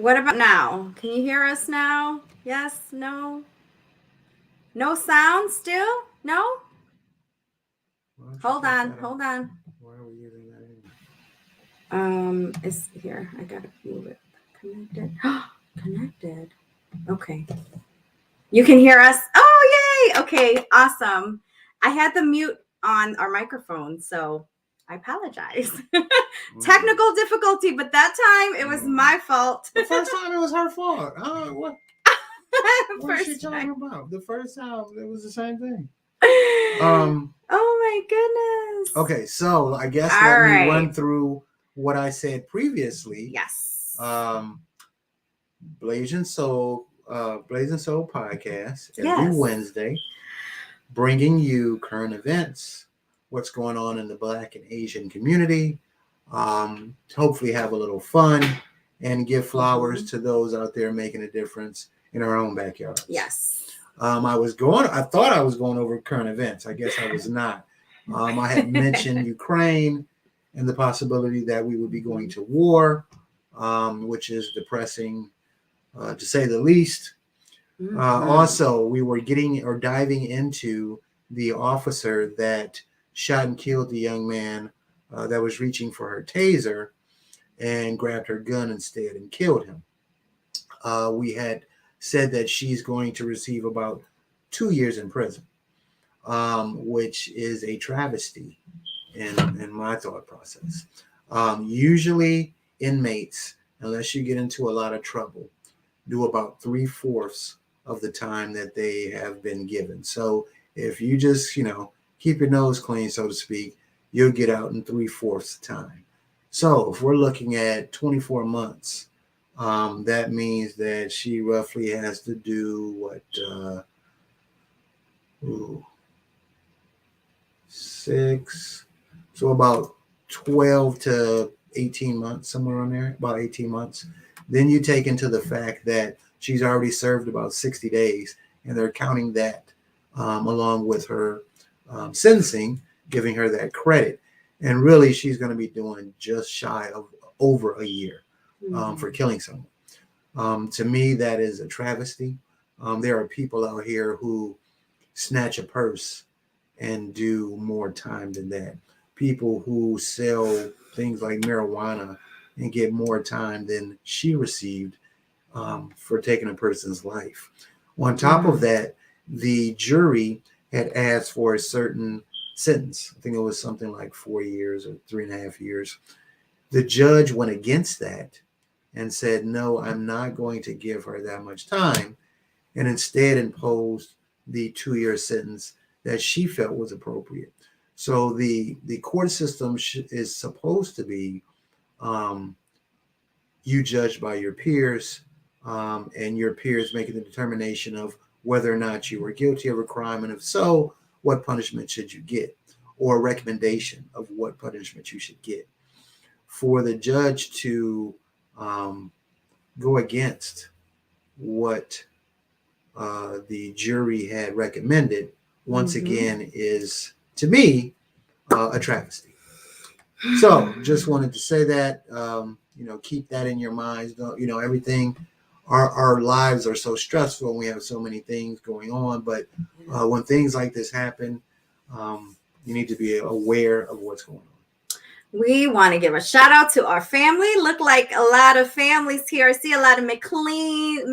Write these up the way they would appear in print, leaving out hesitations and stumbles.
What about now? Can you hear us now? Yes? No? No sound still? No? Why don't you Hold take on. that Hold off? on. Why are we using that anyway? It's here. I gotta move it. Connected. Connected. Okay. You can hear us. Oh, yay. Okay. Awesome. I had the mute on our microphone, so I apologize. Mm. Technical difficulty, but that time it was Mm. my fault. The first time it was her fault. What is she First talking time. about? The first time it was the same thing. Oh Um. my goodness. Okay, so I guess All let me right. run through what I said previously. Yes. Um, Blazing Soul podcast every Yes. Wednesday, bringing you current events, what's going on in the Black and Asian community. Hopefully, have a little fun and give flowers to those out there making a difference in our own backyards. Yes. I thought I was going over current events. I guess I was not. I had mentioned Ukraine and the possibility that we would be going to war, which is depressing to say the least. Also, we were diving into the officer that shot and killed the young man that was reaching for her taser and grabbed her gun instead and killed him. We had said that she's going to receive about 2 years in prison, which is a travesty in my thought process. Usually, inmates, unless you get into a lot of trouble, do about 3/4 of the time that they have been given. So if you just, keep your nose clean, so to speak, you'll get out in 3/4 the time. So if we're looking at 24 months, that means that she roughly has to do what? Ooh, 6. So about 12 to 18 months, somewhere on there, about 18 months. Then you take into the fact that she's already served about 60 days, and they're counting that along with her sentencing, giving her that credit. And really, she's going to be doing just shy of over a year for killing someone. To me, that is a travesty. There are people out here who snatch a purse and do more time than that. People who sell things like marijuana and get more time than she received for taking a person's life. On top of that, the jury had asked for a certain sentence. I think it was something like 4 years or 3.5 years. The judge went against that and said, no, I'm not going to give her that much time, and instead imposed the 2 year sentence that she felt was appropriate. So the court system is supposed to be you judged by your peers, and your peers making the determination of whether or not you were guilty of a crime, and if so, what punishment should you get, or a recommendation of what punishment you should get. For the judge to go against what the jury had recommended, once again, is to me a travesty. So, just wanted to say that. Keep that in your minds. Everything. Our lives are so stressful, and we have so many things going on. But when things like this happen, you need to be aware of what's going on. We want to give a shout out to our family. Look like a lot of families here. I see a lot of McLuen.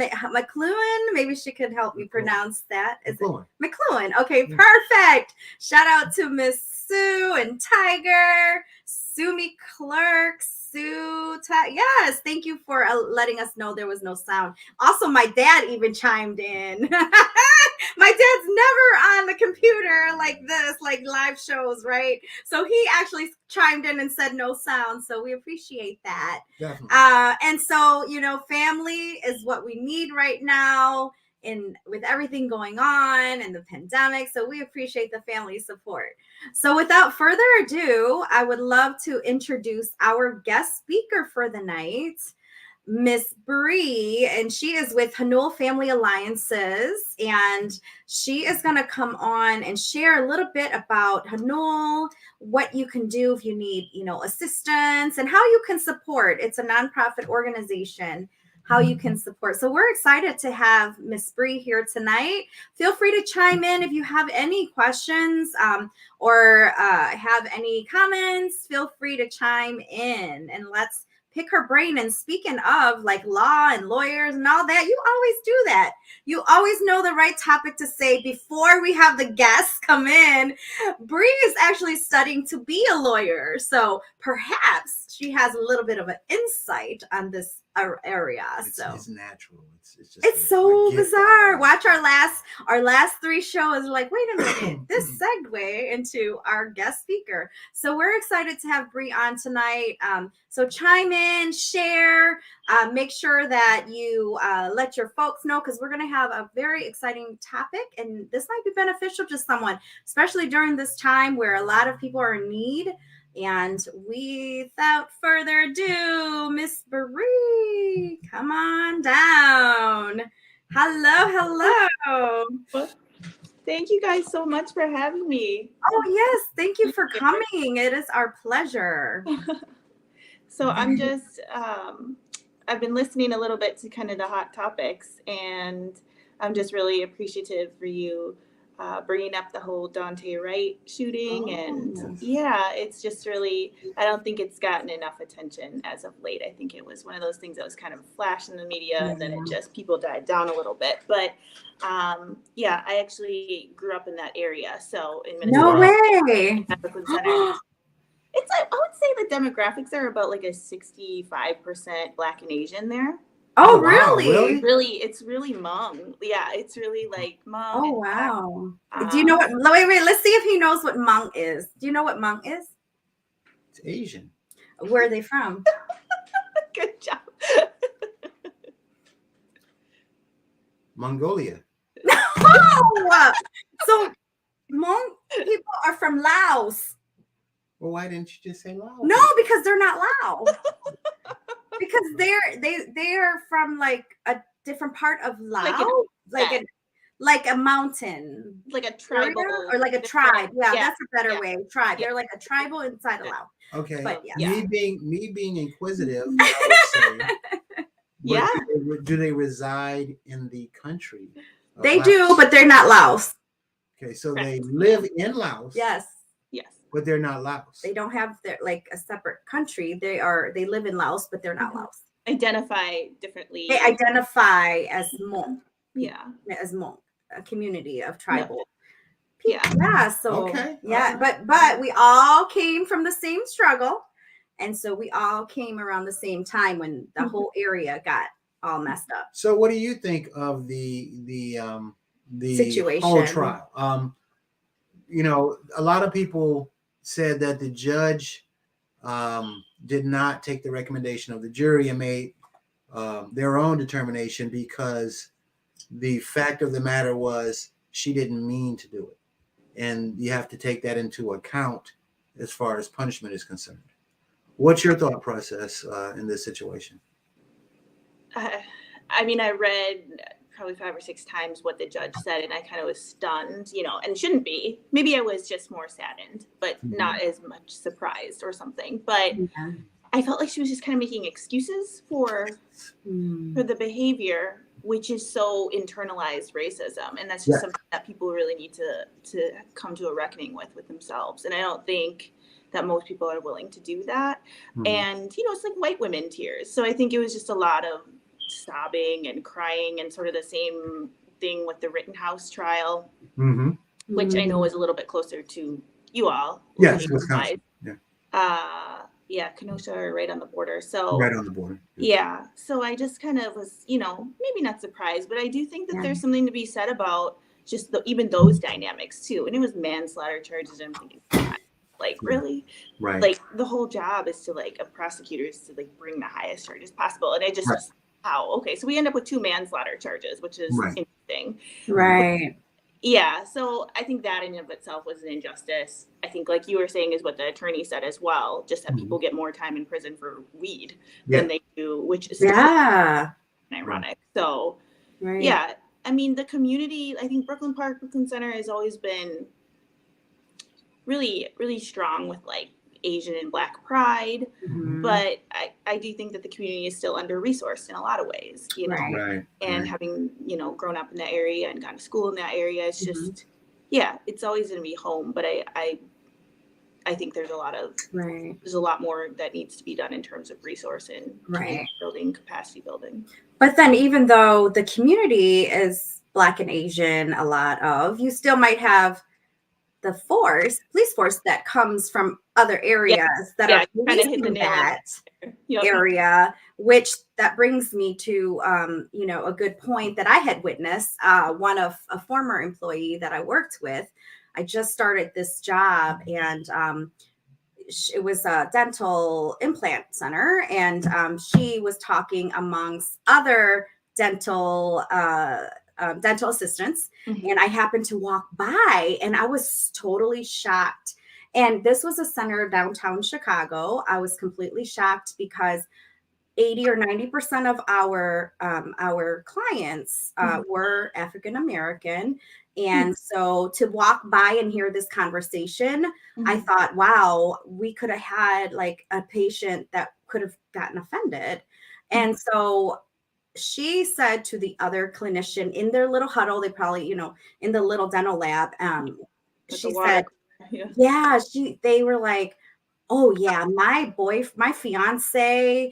Maybe she could help me pronounce that. Is McLuen. it McLuen? Okay, perfect. Shout out to Miss Sue and Tiger, Sumi Clark, yes, thank you for letting us know there was no sound. Also, my dad even chimed in. My dad's never on the computer like this, like live shows, right? So he actually chimed in and said no sound. So we appreciate that. Definitely. And so, family is what we need right now with everything going on and the pandemic. So we appreciate the family support. So without further ado, I would love to introduce our guest speaker for the night, Miss Bree, and she is with Hanul Family Alliances, and she is going to come on and share a little bit about Hanul, what you can do if you need, assistance, and how you can support. It's a nonprofit organization. how you can support. So we're excited to have Miss Bree here tonight. Feel free to chime in if you have any questions or have any comments. Feel free to chime in and let's pick her brain. And speaking of like law and lawyers and all that, you always do that. You always know the right topic to say before we have the guests come in. Bree is actually studying to be a lawyer, so perhaps she has a little bit of an insight on this area. It's natural. It's so bizarre. Watch our last 3 shows. Like, wait a minute, this segue into our guest speaker. So we're excited to have Bree on tonight. So chime in, share, make sure that you let your folks know, because we're going to have a very exciting topic, and this might be beneficial to someone, especially during this time where a lot of people are in need. And without further ado, Miss Bree, come on down. Hello. Thank you guys so much for having me. Oh, yes. Thank you for coming. It is our pleasure. So I'm just, I've been listening a little bit to kind of the hot topics, and I'm just really appreciative for you bringing up the whole Dante Wright shooting. And yeah, it's just really, I don't think it's gotten enough attention as of late. I think it was one of those things that was kind of flashed in the media, and then it just, people died down a little bit. But yeah, I actually grew up in that area. So in Minnesota. No way. It's like, I would say the demographics are about like a 65% Black and Asian there. Oh, wow, really? Really, it's really Hmong. Yeah, it's really like Hmong. Oh, wow. Do you know what? Wait. Let's see if he knows what Hmong is. Do you know what Hmong is? It's Asian. Where are they from? Good job. Mongolia. No! So Hmong people are from Laos. Well, why didn't you just say Laos? No, because they're not Lao. Because they're from like a different part of Laos, like a mountain, like a tribal, or like a tribe. Yeah, that's a better way. Tribe. They're like a tribal inside of Laos. Okay. But, me being inquisitive, I would say. Yeah. Do they reside in the country? They Laos? do, but they're not Laos. Okay, so they live in Laos. Yes. But they're not Laos. They don't have their like a separate country. They live in Laos, but they're not Laos. Identify differently. They identify as Hmong. Yeah. As Hmong, a community of tribal. Yeah. Yeah. So okay. yeah, but we all came from the same struggle, and so we all came around the same time when the whole area got all messed up. So what do you think of the situation, whole trial? You know, a lot of people said that the judge did not take the recommendation of the jury and made their own determination, because the fact of the matter was she didn't mean to do it. And you have to take that into account as far as punishment is concerned. What's your thought process in this situation? I mean, I read probably 5 or 6 times what the judge said, and I kind of was stunned, you know, and shouldn't be. Maybe I was just more saddened, but not as much surprised or something. But I felt like she was just kind of making excuses for the behavior, which is so internalized racism. And that's just something that people really need to come to a reckoning with themselves. And I don't think that most people are willing to do that. And, you know, it's like white women tears. So I think it was just a lot of sobbing and crying, and sort of the same thing with the Rittenhouse trial, which I know is a little bit closer to you all. Yes, Wisconsin. Yeah, Kenosha are right on the border. So right on the border. Yeah. So I just kind of was, you know, maybe not surprised, but I do think that there's something to be said about just even those dynamics too. And it was manslaughter charges, and I'm thinking, like, really? Right. Like, the whole job is to, like, a prosecutor is to, like, bring the highest charges possible. And I just, wow, okay. So we end up with 2 manslaughter charges, which is interesting. Right. Yeah. So I think that in and of itself was an injustice. I think, like you were saying, is what the attorney said as well, just that people get more time in prison for weed than they do, which is ironic. So, yeah. I mean, the community, I think Brooklyn Park, Brooklyn Center has always been really, really strong with, like, Asian and Black pride. Mhm. But I do think that the community is still under-resourced in a lot of ways, you know, Right. and having, you know, grown up in that area and gone to school in that area, it's Mhm. just, yeah, it's always going to be home. But I think there's a lot more that needs to be done in terms of resource and community building, capacity building. But then even though the community is Black and Asian, a lot of, you still might have the police force that comes from other areas that are policing that area, which that brings me to, you know, a good point that I had witnessed. One of a former employee that I worked with, I just started this job, and it was a dental implant center, and she was talking amongst other dental assistants, and I happened to walk by, and I was totally shocked. And this was a center downtown Chicago. I was completely shocked because 80 or 90% of our clients were African American. And so to walk by and hear this conversation, I thought, wow, we could have had like a patient that could have gotten offended. And so she said to the other clinician in their little huddle, they probably, you know, in the little dental lab, she said, they were like, oh yeah, my fiance,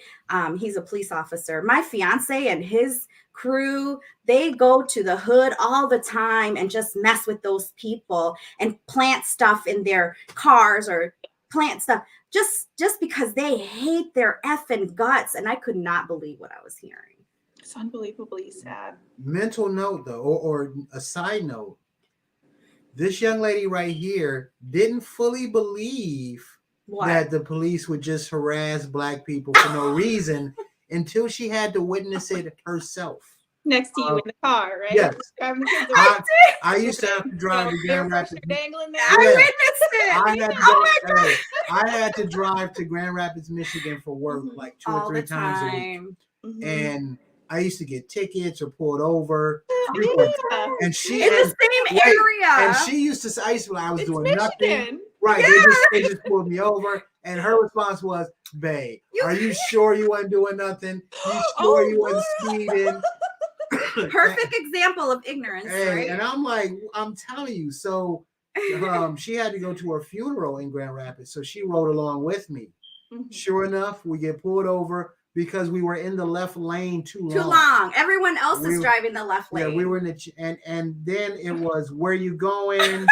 he's a police officer. My fiance and his crew, they go to the hood all the time and just mess with those people and plant stuff in their cars or plant stuff just because they hate their effing guts. And I could not believe what I was hearing. It's unbelievably sad. Mental note though, or a side note, this young lady right here didn't fully believe that the police would just harass Black people for no reason until she had to witness it herself. Next to you in the car, right? Yes. I used to have to drive to Grand Rapids. I witnessed it. I had to drive to Grand Rapids, Michigan for work like 2 or 3 times a week. And I used to get tickets or pulled over. And she in the same area. And she used to say, I was doing nothing. Right. They just pulled me over. And her response was, babe, are you sure you weren't doing nothing? You sure you weren't speeding? Perfect example of ignorance, right? And I'm like, I'm telling you. So she had to go to her funeral in Grand Rapids. So she rode along with me. Sure enough, we get pulled over because we were in the left lane too long. Everyone else is driving the left lane. Yeah, we were in the and then it was, where you going?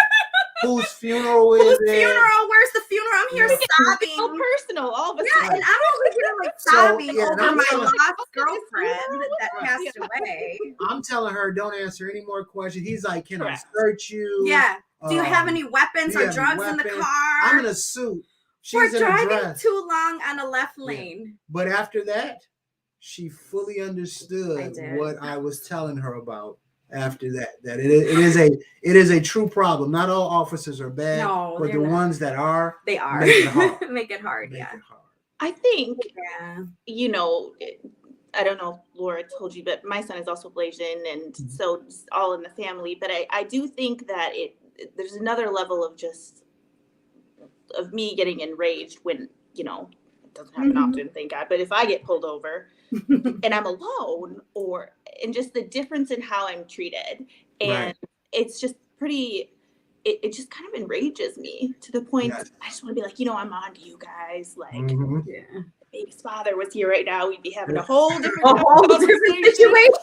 Whose funeral is it? Where's the funeral? I'm here sobbing. So personal, all of a sudden. And I'm over here like sobbing over my lost girlfriend that passed away. I'm telling her, don't answer any more questions. He's like, can I search you? Yeah. Do you have any weapons or drugs in the car? I'm in a suit. She's driving too long on a left lane. But after that, she fully understood what I was telling her about. After that it is a true problem. Not all officers are bad, but the ones that are, they are make it hard. Make it hard. I think you know, I don't know if Laura told you, but my son is also Basian, and so it's all in the family. But I do think that there's another level of me getting enraged when, you know, it doesn't happen often, thank God, but if I get pulled over and I'm alone, and just the difference in how I'm treated, and it's just pretty, it just kind of enrages me to the point I just want to be like, you know, I'm on to you guys, like if baby's father was here right now, we'd be having a whole different situation.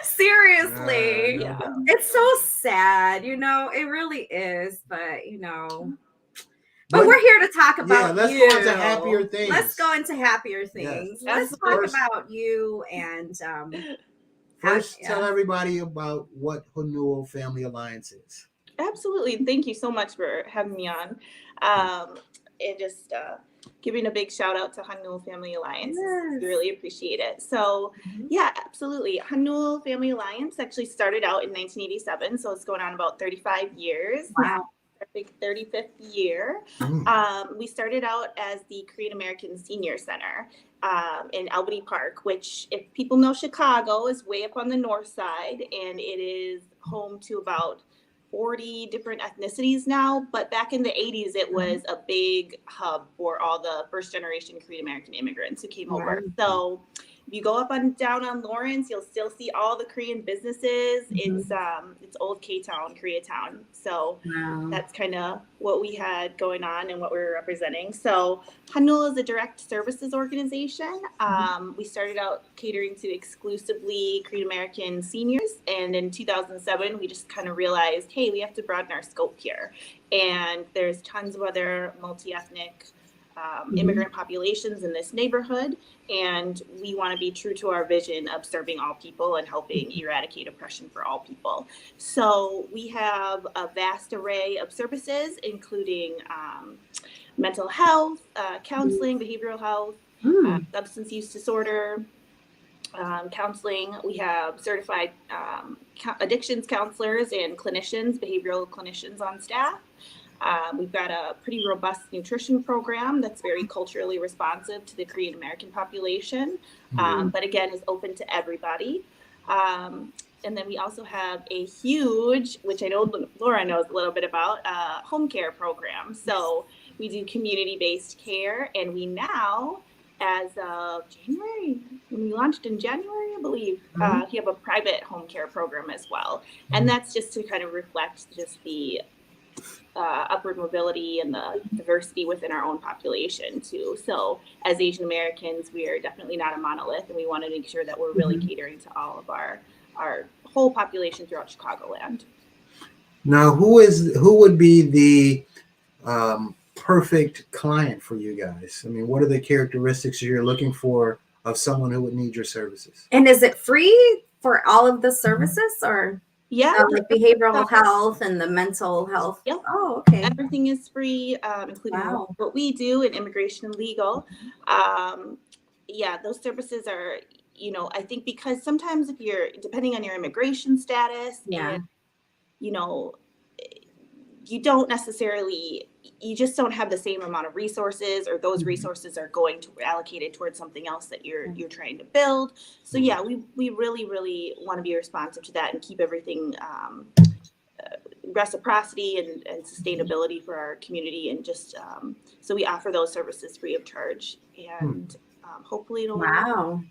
Seriously. It's so sad, you know, it really is, but you know, but we're here to talk about let's go into happier things. Let's go into happier things. Let's talk about you and first tell everybody about what Hanul Family Alliance is. Absolutely. Thank you so much for having me on. And just giving a big shout out to Hanul Family Alliance. We really appreciate it. So yeah, absolutely. Hanul Family Alliance actually started out in 1987. So it's going on about 35 years. Wow. Our big 35th year. We started out as the Korean American Senior Center in Albany Park, which, if people know Chicago, is way up on the north side, and it is home to about 40 different ethnicities now, but back in the 80s, it was a big hub for all the first generation Korean American immigrants who came over. So if you go up and down on Lawrence, you'll still see all the Korean businesses. It's old K-Town, Koreatown. So that's kind of what we had going on and what we were representing. So Hanul is a direct services organization. We started out catering to exclusively Korean American seniors. And in 2007, we just kind of realized, hey, we have to broaden our scope here. And there's tons of other multi-ethnic immigrant populations in this neighborhood, and we want to be true to our vision of serving all people and helping eradicate oppression for all people. So we have a vast array of services, including mental health, counseling, behavioral health, substance use disorder, counseling. We have certified addictions counselors and clinicians, behavioral clinicians on staff. We've got a pretty robust nutrition program that's very culturally responsive to the Korean American population, but again, is open to everybody. And then we also have a huge, which I know Laura knows a little bit about, home care program. So we do community-based care, and we now, as of January, when we launched in January, I believe, we have a private home care program as well. And that's just to kind of reflect just the upward mobility and the diversity within our own population too. So as Asian Americans, we are definitely not a monolith, and we want to make sure that we're really catering to all of our whole population throughout Chicagoland. Now, who would be the perfect client for you guys? I mean, what are the characteristics you're looking for of someone who would need your services? And is it free for all of the services, or? Yeah, like behavioral health and the mental health. Yep. Oh, okay. Everything is free, including what we do in immigration and legal. Those services are, I think because sometimes if you're, depending on your immigration status, and, you don't necessarily, you just don't have the same amount of resources, or those resources are going to be allocated towards something else that you're trying to build. So yeah, we really, really want to be responsive to that and keep everything reciprocity and sustainability for our community, and just so we offer those services free of charge, and hopefully it'll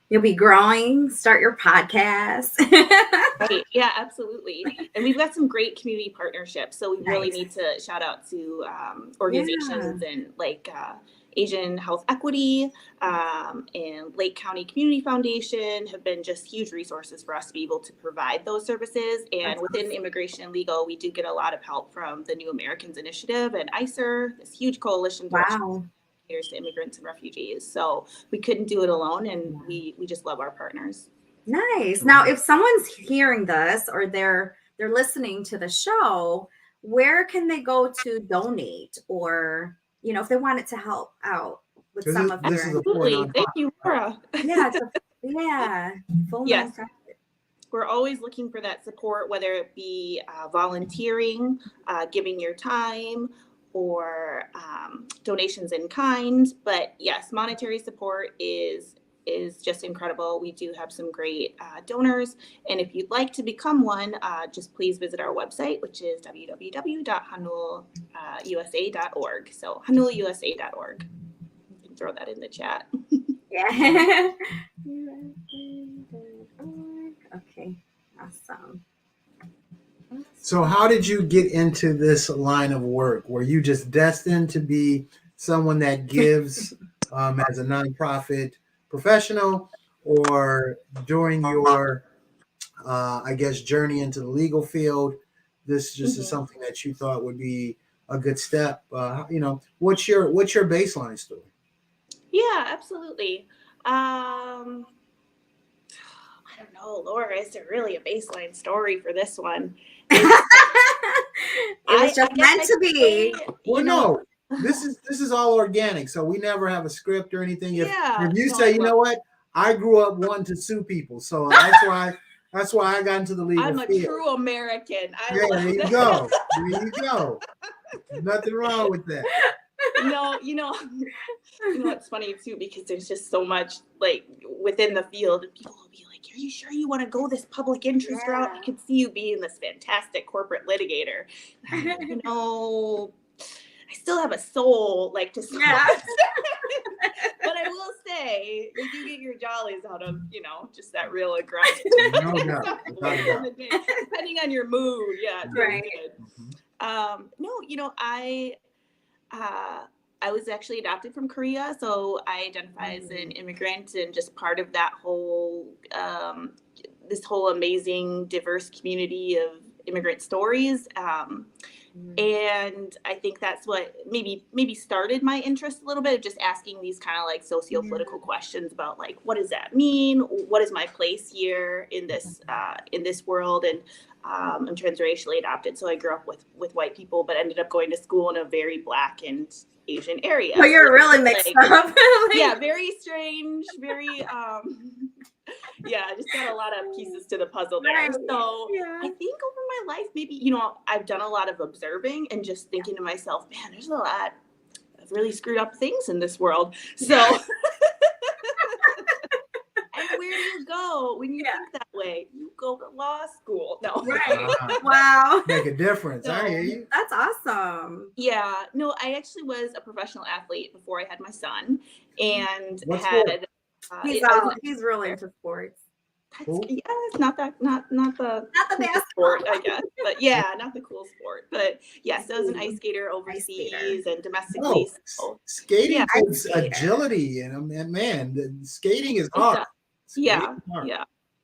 You'll be growing, start your podcast. Right. Yeah, absolutely. And we've got some great community partnerships. So we really need to shout out to organizations and like Asian Health Equity and Lake County Community Foundation have been just huge resources for us to be able to provide those services. And within immigration and legal, we do get a lot of help from the New Americans Initiative and ICER, this huge coalition to immigrants and refugees. So we couldn't do it alone, and we just love our partners. Nice. Now, if someone's hearing this or they're listening to the show, where can they go to donate, or if they wanted to help out with some of their? Absolutely. Thank you, Laura. Full yes. nonprofit. We're always looking for that support, whether it be volunteering, giving your time, or donations in kind. But yes, monetary support is just incredible. We do have some great donors. And if you'd like to become one, just please visit our website, which is www.hanulusa.org. So hanulusa.org. You can throw that in the chat. Yeah. Okay, awesome. So how did you get into this line of work? Were you just destined to be someone that gives as a nonprofit professional, or during your, journey into the legal field, this just is something that you thought would be a good step? What's your baseline story? Yeah, absolutely. I don't know, Laura, is there really a baseline story for this one? It was just meant to be. No, this is all organic, so we never have a script or anything. If you say, you know what, I grew up wanting to sue people, so that's why I got into the legal field. I'm a true American. There you go. There's nothing wrong with that. No, it's funny too, because there's just so much like within the field, and people will be like, "Are you sure you want to go this public interest route? I could see you being this fantastic corporate litigator." And I'm like, I still have a soul, like to Yeah. But I will say, you do get your jollies out of, just that real aggression. No doubt. Without a doubt. Depending on your mood, yeah, it's really Right. good. No, I was actually adopted from Korea, so I identify as an immigrant, and just part of that whole this whole amazing diverse community of immigrant stories. And I think that's what maybe started my interest a little bit, of just asking these kind of like socio-political questions about like, what does that mean? What is my place here in this world? And I'm transracially adopted, so I grew up with white people, but ended up going to school in a very Black and Asian area. Oh, you're really mixed up. Yeah, very strange, very yeah, I just got a lot of pieces to the puzzle there. Right. So Yeah. I think over my life, maybe, I've done a lot of observing and just thinking to myself, man, there's a lot of really screwed up things in this world. So, and where do you go when you think that way? You go to law school. No. Right. Wow. Make a difference. So, I hear you. That's awesome. Yeah. No, I actually was a professional athlete before I had my son, and What had. sport? He's really into sports. Yeah, it's not the cool basketball sport, I guess, but yeah, not the cool sport. But yes, I was an ice skater overseas and domestically. So, Skating Yeah, takes agility, and man, skating is hard. Yeah,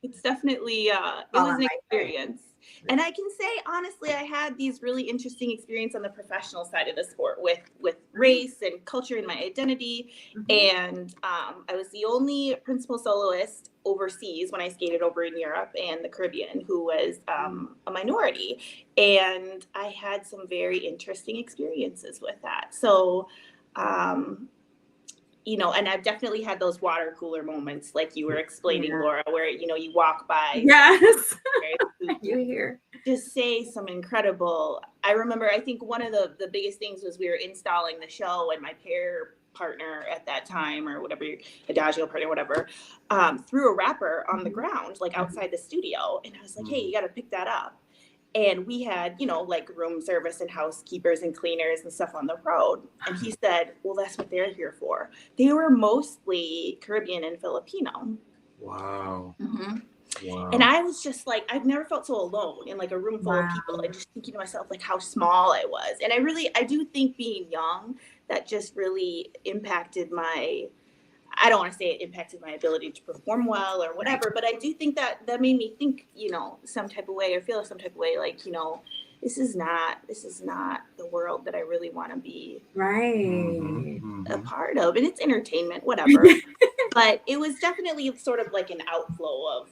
it's definitely it was an experience. Yeah. And I can say honestly, I had these really interesting experiences on the professional side of the sport with race and culture and my identity. And I was the only principal soloist overseas when I skated over in Europe and the Caribbean who was a minority. And I had some very interesting experiences with that. So and I've definitely had those water cooler moments like you were explaining, Laura, where, you walk by. Yes. You hear. Just say some incredible, I remember, I think one of the biggest things was we were installing the show, and my pair partner at that time, or whatever, adagio partner, whatever, threw a wrapper on the ground, like outside the studio. And I was like, hey, you got to pick that up. And we had, like room service and housekeepers and cleaners and stuff on the road. And he said, well, that's what they're here for. They were mostly Caribbean and Filipino. Wow. Wow. And I was just like, I've never felt so alone in like a room full of people, and just thinking to myself, like how small I was. And I do think being young, that just really impacted I don't want to say it impacted my ability to perform well or whatever, but I do think that made me think, some type of way, or feel some type of way, like, this is not the world that I really want to be a part of. And it's entertainment, whatever. But it was definitely sort of like an outflow of,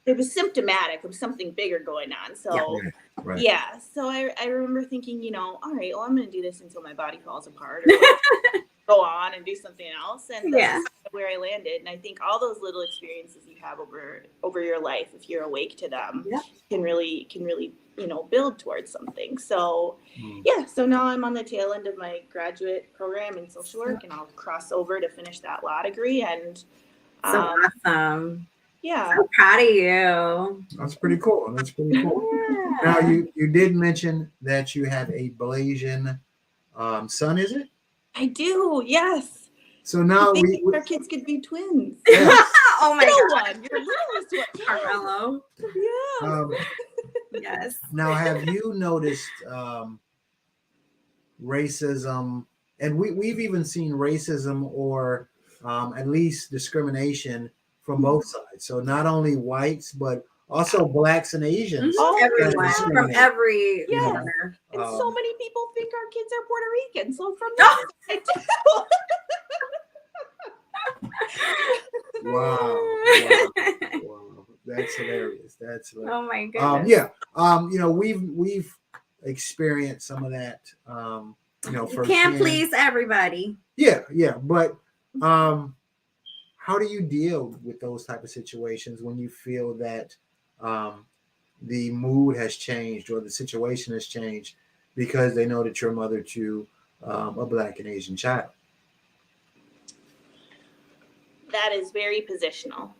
it was symptomatic of something bigger going on. So so I remember thinking, all right, well, I'm going to do this until my body falls apart, or go on and do something else. And that's where I landed. And I think all those little experiences you have over your life, if you're awake to them, can really build towards something. So so now I'm on the tail end of my graduate program in social work, and I'll cross over to finish that law degree. And so awesome. Yeah. So proud of you. That's pretty cool. Now you did mention that you have a Basian son, is it? I do, yes. So now our kids could be twins. Yes. Oh my God. Your littlest one. Carmelo. Yeah. Yes. Now, have you noticed racism? And we've even seen racism, or at least discrimination from both sides. So not only whites, but also blacks and Asians. Everyone from every corner. And so many people think our kids are Puerto Rican. So from Wow. That's hilarious. Oh my goodness. We've experienced some of that. You can't please everybody. Yeah. But how do you deal with those type of situations when you feel that the mood has changed or the situation has changed because they know that you're a mother to a Black and Asian child? That is very positional.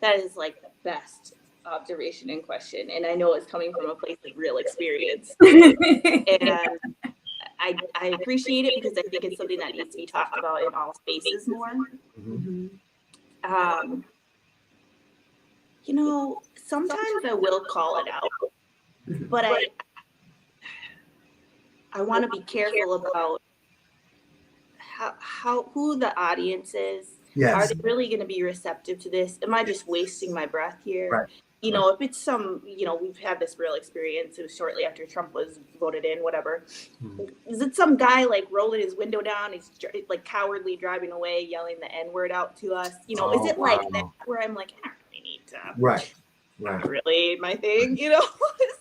That is like the best observation and question. And I know it's coming from a place of real experience. And I appreciate it because I think it's something that needs to be talked about in all spaces more. Mm-hmm. You know, sometimes I will call it out, but I want to be careful about who the audience is. Yes. Are they really going to be receptive to this? Am I just wasting my breath here? Right. You know, if it's some, you know, we've had this real experience. It was shortly after Trump was voted in, whatever. Mm-hmm. Is it some guy like rolling his window down? He's like cowardly driving away, yelling the N-word out to us. You know, is it like that where I'm like, I don't really need to. Right. Not really my thing, you know?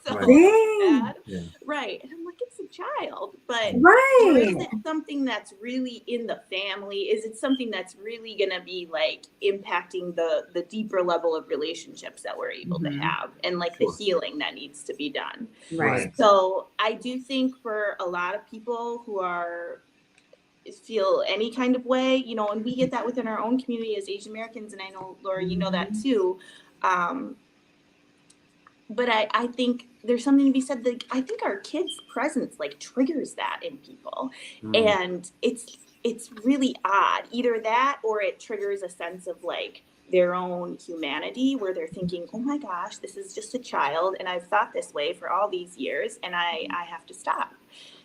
So Right. Yeah. Right. And I'm like, it's a child, but Right. or is it something that's really in the family? Is it something that's really going to be like impacting the deeper level of relationships that we're able to have and like the healing that needs to be done? Right. So I do think for a lot of people who feel any kind of way, you know, and we get that within our own community as Asian Americans, and I know, Laura, you know that too. But I think there's something to be said. Like, I think our kids' presence like triggers that in people, and it's really odd. Either that, or it triggers a sense of like their own humanity, where they're thinking, "Oh my gosh, this is just a child, and I've thought this way for all these years, and I have to stop."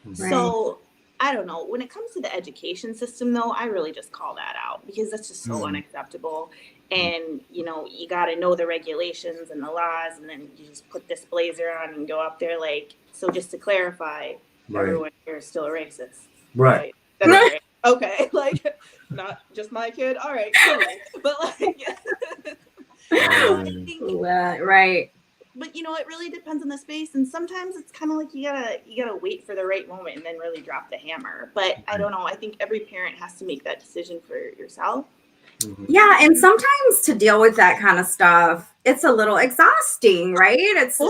Right. So I don't know. When it comes to the education system, though, I really just call that out because that's just so unacceptable. And, you know, you got to know the regulations and the laws, and then you just put this blazer on and go up there like, so just to clarify, everyone here is still a racist. Right. That's right. Okay. Like, not just my kid. All right. Cool. But like, I think, right. but you know, it really depends on the space, and sometimes it's kind of like you gotta wait for the right moment and then really drop the hammer. But I don't know. I think every parent has to make that decision for yourself. Yeah, and sometimes to deal with that kind of stuff, it's a little exhausting, right? It's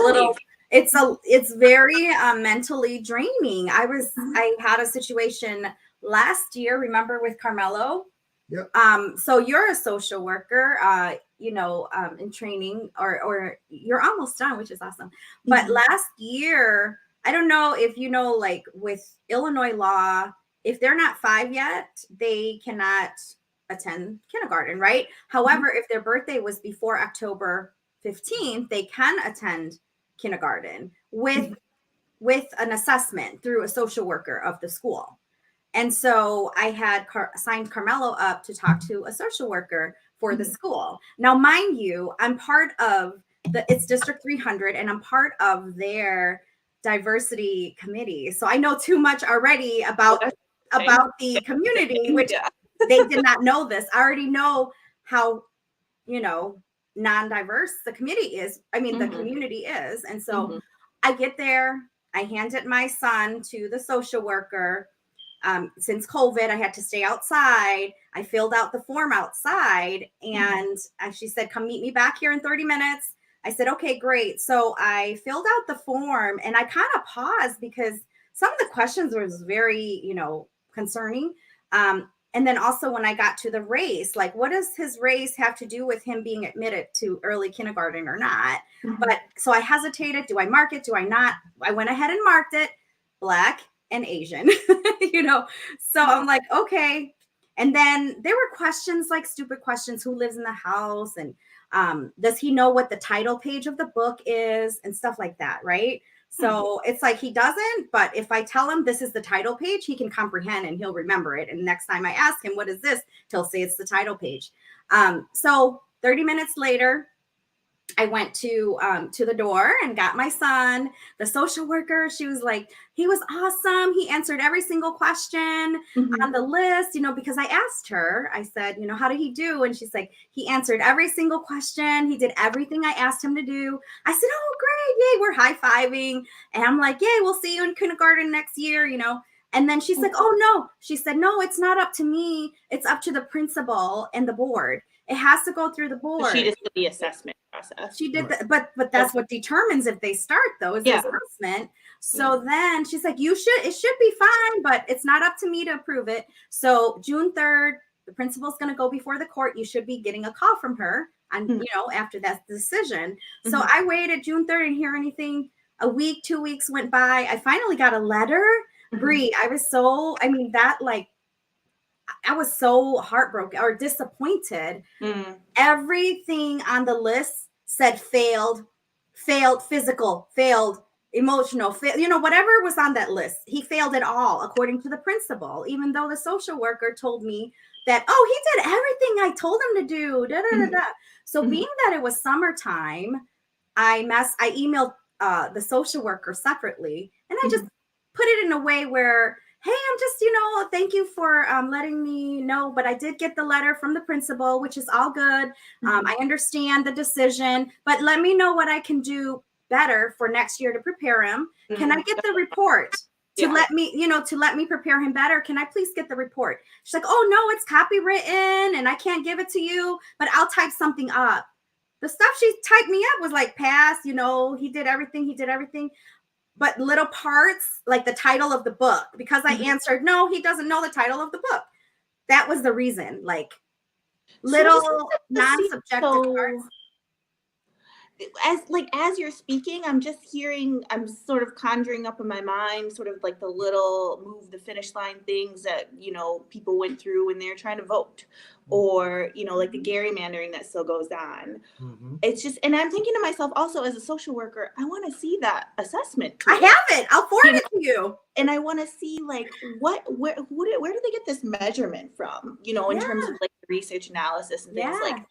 it's very mentally draining. I had a situation last year, remember, with Carmelo. Yep. So you're a social worker, you know, in training, or you're almost done, which is awesome. But last year, I don't know if you know, like with Illinois law, if they're not 5 yet, they cannot attend kindergarten, right? However, if their birthday was before October 15th, they can attend kindergarten with an assessment through a social worker of the school. And so I had signed Carmelo up to talk to a social worker for the school. Now, mind you, I'm part of it's District 300, and I'm part of their diversity committee. So I know too much already about the community, which they did not know this. I already know how, you know, non-diverse the committee is. I mean, the community is. And so I get there, I handed my son to the social worker. Since COVID, I had to stay outside. I filled out the form outside, and she said, "Come meet me back here in 30 minutes. I said, "Okay, great." So I filled out the form, and I kind of paused because some of the questions was very, you know, concerning. And then also when I got to the race, like, what does his race have to do with him being admitted to early kindergarten or not? But so I hesitated. Do I mark it? Do I not? I went ahead and marked it, Black and Asian, you know? So I'm like, okay. And then there were questions, like stupid questions. Who lives in the house? And does he know what the title page of the book is? And stuff like that, right? So it's like he doesn't, but if I tell him this is the title page, he can comprehend and he'll remember it. And next time I ask him, what is this? He'll say it's the title page. So 30 minutes later, I went to the door and got my son. The social worker, she was like, he was awesome. He answered every single question on the list, you know, because I asked her, I said, you know, how did he do? And she's like, he answered every single question. He did everything I asked him to do. I said, oh, great. Yay. We're high-fiving. And I'm like, yay, we'll see you in kindergarten next year, you know. And then she's like, oh, no. She said, no, it's not up to me. It's up to the principal and the board. It has to go through the board. She just did the assessment process. She did that, but that's what determines if they start, though, is the assessment. So then she's like, it should be fine, but it's not up to me to approve it. So June 3rd, the principal's going to go before the court. You should be getting a call from her and, after that decision. So I waited June 3rd and hear anything. A week, 2 weeks went by. I finally got a letter. Bree, I was so heartbroken or disappointed. Everything on the list said failed physical, failed emotional, whatever was on that list. He failed it all, according to the principal, even though the social worker told me that, he did everything I told him to do. So being that it was summertime, I emailed the social worker separately, and I just put it in a way where, hey, I'm just, thank you for letting me know, but I did get the letter from the principal, which is all good. I understand the decision, but let me know what I can do better for next year to prepare him. Can I get the report to let me prepare him better? Can I please get the report? She's like, oh no, it's copywritten and I can't give it to you, but I'll type something up. The stuff she typed me up was like pass, he did everything. But little parts, like the title of the book, because I answered, no, he doesn't know the title of the book. That was the reason, like little non-subjective parts. As you're speaking, I'm sort of conjuring up in my mind sort of like the little move the finish line things that, people went through when they're trying to vote, or, like the gerrymandering that still goes on. It's just, and I'm thinking to myself also as a social worker, I want to see that assessment tool. I have it. I'll forward it to you. And I want to see like where did they get this measurement from, in terms of like research analysis and things like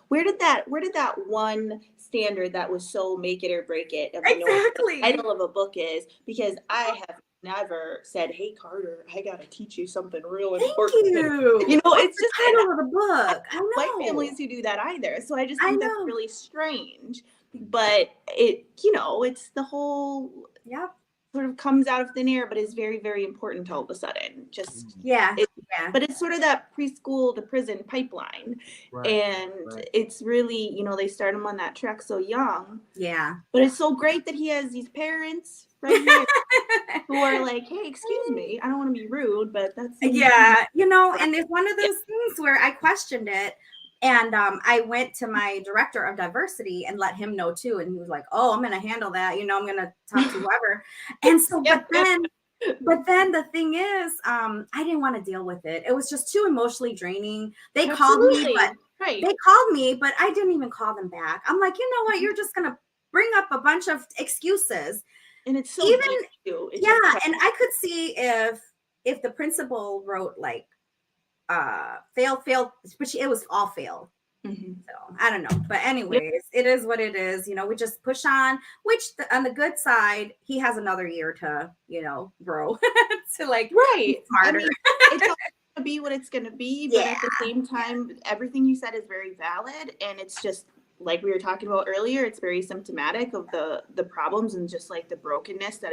where did that one standard that was so make it or break it of what the title of a book is? Because I have never said, hey Carter, I gotta teach you something real important. Thank you. It's just the title of the book. I know. White families who do that either. So I just think that's really strange. But it's the whole sort of comes out of thin air, but is very, very important all of a sudden. But it's sort of that preschool to prison pipeline. It's really, they start him on that track so young. Yeah. But it's so great that he has these parents right here who are like, hey, excuse me, I don't want to be rude, but that's and it's one of those things where I questioned it. And I went to my director of diversity and let him know too. And he was like, oh, I'm going to handle that. I'm going to talk to whoever. And so, but then the thing is, I didn't want to deal with it. It was just too emotionally draining. They called me, but I didn't even call them back. I'm like, you know what? You're just going to bring up a bunch of excuses. And it's so and I could see if the principal wrote like, failed, but it was all failed. So I don't know, but anyways, it is what it is. We just push on, which on the good side, he has another year to, grow to be smarter. It's all gonna be what it's gonna be, but at the same time, everything you said is very valid, and it's just like we were talking about earlier, it's very symptomatic of the problems and just like the brokenness that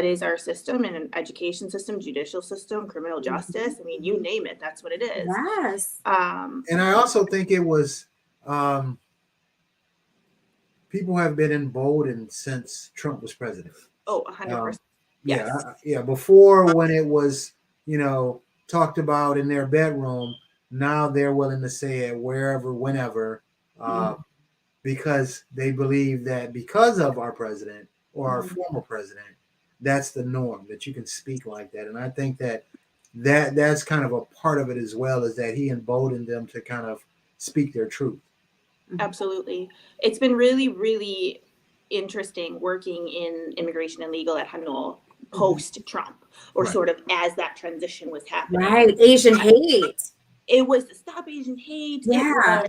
is our system and an education system, judicial system, criminal justice. I mean, you name it, that's what it is. Yes. And I also think it was people have been emboldened since Trump was president. Oh, 100%. Yes. Before, when it was, talked about in their bedroom, now they're willing to say it wherever, whenever. Because they believe that because of our president or our former president, that's the norm, that you can speak like that. And I think that's kind of a part of it as well, is that he emboldened them to kind of speak their truth. Absolutely. It's been really, really interesting working in immigration and legal at Hanul post-Trump, or sort of as that transition was happening. Right. Asian hate. It was to stop Asian hate. Yeah.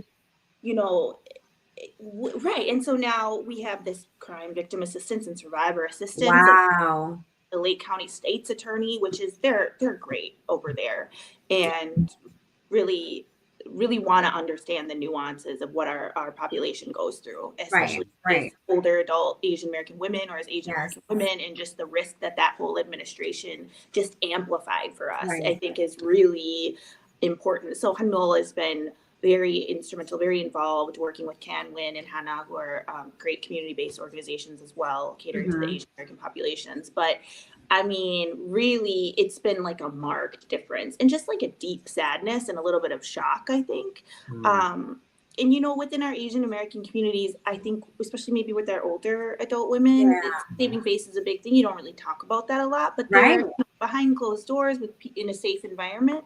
Right. And so now we have this crime victim assistance and survivor assistance. Wow. The Lake County State's attorney, which is they're great over there, and really, really want to understand the nuances of what our population goes through, especially as older adult Asian American women or as Asian American women, and just the risk that whole administration just amplified for us, I think is really important. So Hanul has been very instrumental, very involved, working with CanWin and Hana, who are great community-based organizations as well, catering to the Asian American populations. But I mean, really, it's been like a marked difference, and just like a deep sadness and a little bit of shock, I think. And, you know, within our Asian American communities, I think, especially maybe with our older adult women, saving face is a big thing. You don't really talk about that a lot, but they're behind closed doors in a safe environment.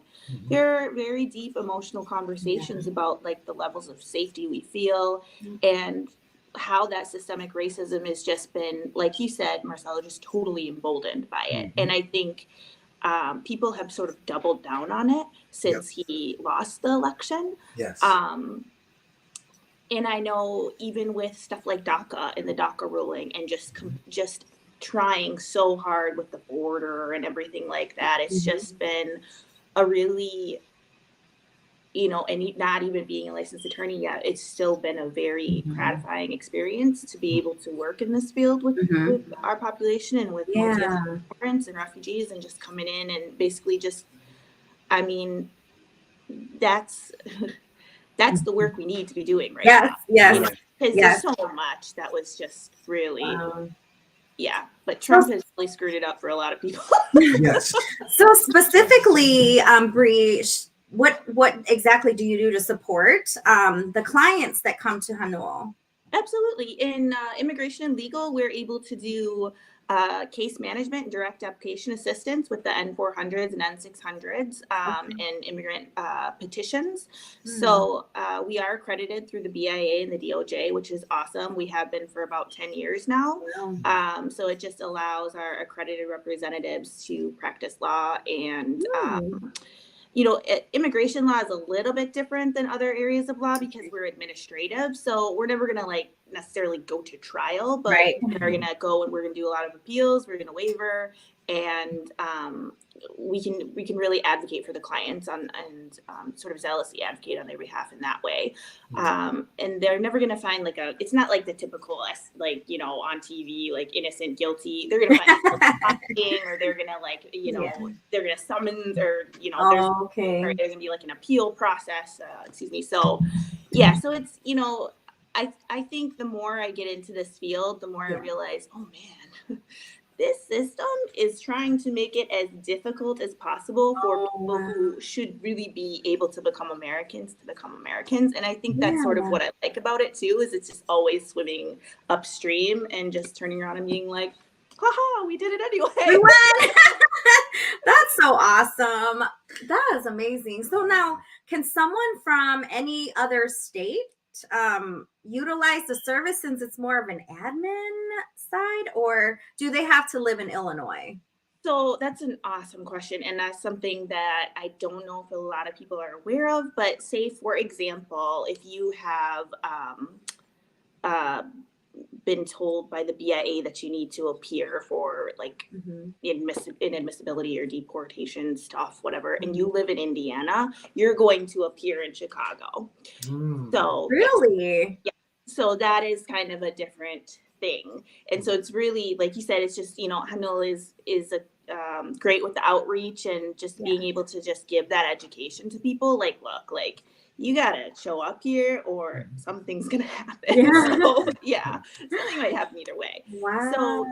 There are very deep emotional conversations about like the levels of safety we feel and how that systemic racism has just been, like you said, Marcella, just totally emboldened by it. And I think people have sort of doubled down on it since he lost the election. And I know even with stuff like DACA and the DACA ruling and just trying so hard with the border and everything like that, it's just been a really, you know, and not even being a licensed attorney yet, it's still been a very gratifying experience to be able to work in this field with our population and with immigrants and refugees, and just coming in and basically just, I mean, that's the work we need to be doing right now. You know, because there's so much that was just really, but Trump has really screwed it up for a lot of people. So specifically, Bree, what exactly do you do to support the clients that come to Hanul? Absolutely. In immigration and legal, we're able to do case management and direct application assistance with the N400s and N600s and immigrant petitions. So we are accredited through the BIA and the DOJ, which is awesome. We have been for about 10 years now. So it just allows our accredited representatives to practice law and you know, immigration law is a little bit different than other areas of law because we're administrative. So we're never going to like necessarily go to trial, but we're going to go and we're going to do a lot of appeals. We're going to waiver, and we can really advocate for the clients and sort of zealously advocate on their behalf in that way. And they're never going to find like it's not like the typical, like, you know, on TV, like innocent, guilty. They're going to find something, or they're going to like, you know, they're going to summons, or, you know, there's going to be like an appeal process, So so it's, you know, I think the more I get into this field, the more I realize, oh man, this system is trying to make it as difficult as possible for people who should really be able to become Americans. And I think that's sort of what I like about it too, is it's just always swimming upstream and just turning around and being like, haha, we did it anyway. We won. That's so awesome. That is amazing. So now, can someone from any other state utilize the service since it's more of an admin side, or do they have to live in Illinois? So that's an awesome question, and that's something that I don't know if a lot of people are aware of. But say, for example, if you have been told by the BIA that you need to appear for like inadmissibility or deportation stuff, whatever, and you live in Indiana, you're going to appear in Chicago. So really, so that is kind of a different thing. And so it's really, like you said, it's just, you know, Hanul is a great with the outreach and just being able to just give that education to people. Like, look, like, you gotta show up here or something's gonna happen. So something might happen either way. So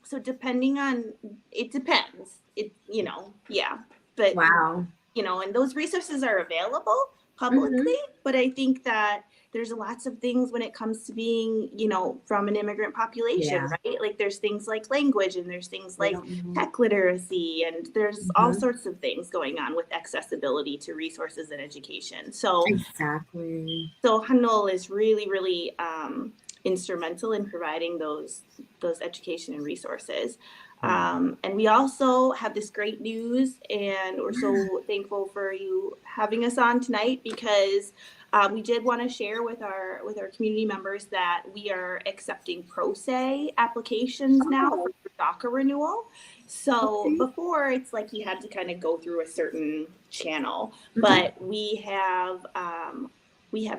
so depending on, it depends. It, you know, but you know, and those resources are available publicly, but I think that there's lots of things when it comes to being, you know, from an immigrant population, right? Like there's things like language, and there's things like tech literacy, and there's all sorts of things going on with accessibility to resources and education. So so Hanul is really, really instrumental in providing those education and resources. And we also have this great news, and we're so thankful for you having us on tonight, because we did want to share with our community members that we are accepting pro se applications now for DACA renewal. So before, it's like you had to kind of go through a certain channel, but we have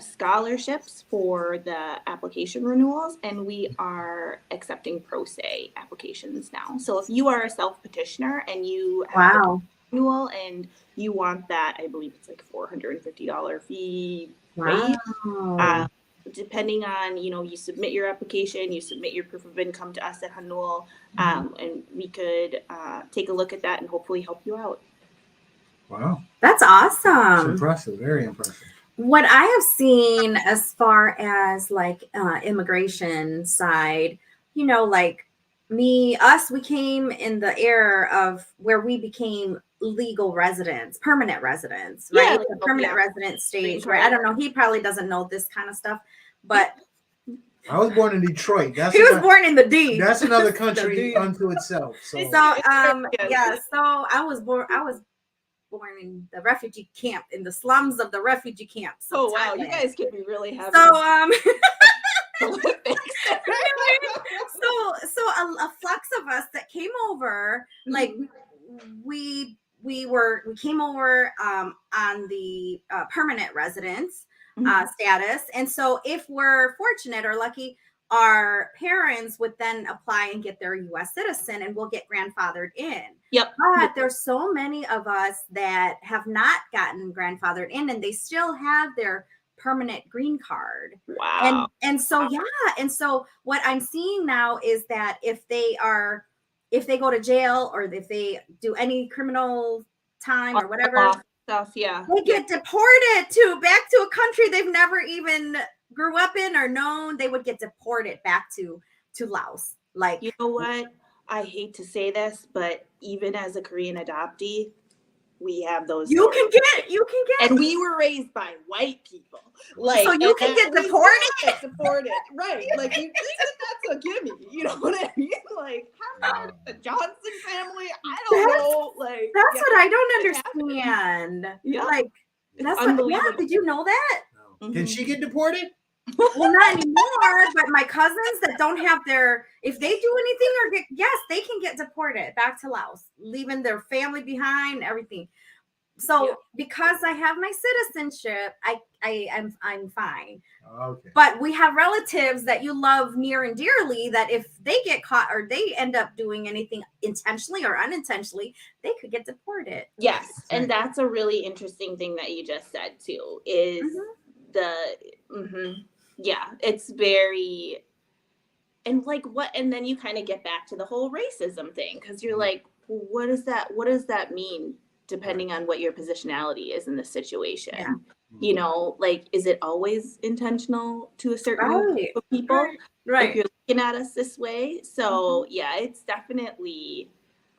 scholarships for the application renewals, and we are accepting pro se applications now. So if you are a self petitioner and you have renewal, and you want that, I believe it's like $450 fee Wow. rate. Depending on, you submit your application, you submit your proof of income to us at Hanul, and we could take a look at that and hopefully help you out. Wow. That's It's awesome. impressive. Very impressive. What I have seen as far as like immigration side, like we came in the era of where we became legal residents, permanent residents, right? Yeah, The permanent resident stage, Green right? I card. don't know. He probably doesn't know this kind of stuff, but I was born in Detroit. he was born in the D. That's another The country D. unto itself. So So yeah, so I was born in the refugee camp, in the slums of the refugee camps. Oh wow, Thailand. you guys could be really happy. So a flux of us that came over, like we came over on the permanent residence status, and so if we're fortunate or lucky, our parents would then apply and get their U.S. citizen, and we'll get grandfathered in. Yep. But there's so many of us that have not gotten grandfathered in, and they still have their permanent green card. Wow. And so and so what I'm seeing now is that if they go to jail or if they do any criminal time or whatever stuff, they get deported back to a country they've never even grew up in or known. They would get deported back to Laos. Like, you know what? I hate to say this, but even as a Korean adoptee, we have those. You can get, and we were raised by white people. Like, so you can get deported. Right. Like, you think that's a gimme. You know what I mean? Like, how about the Johnson family? I don't know. Like, that's what I don't understand. Yeah. Like, that's unbelievable. Did you know that? No. Mm-hmm. Can she get deported? Well, not anymore, but my cousins that don't have if they do anything they can get deported back to Laos, leaving their family behind, everything. So because I have my citizenship, I'm fine. Okay. But we have relatives that you love near and dearly that if they get caught or they end up doing anything intentionally or unintentionally, they could get deported. Yes, and that's a really interesting thing that you just said too, is it's very, and like what, and then you kind of get back to the whole racism thing, because you're like, well, what does that mean depending on what your positionality is in the situation? Like, is it always intentional to a certain group of people? Right. If you're looking at us this way. So it's definitely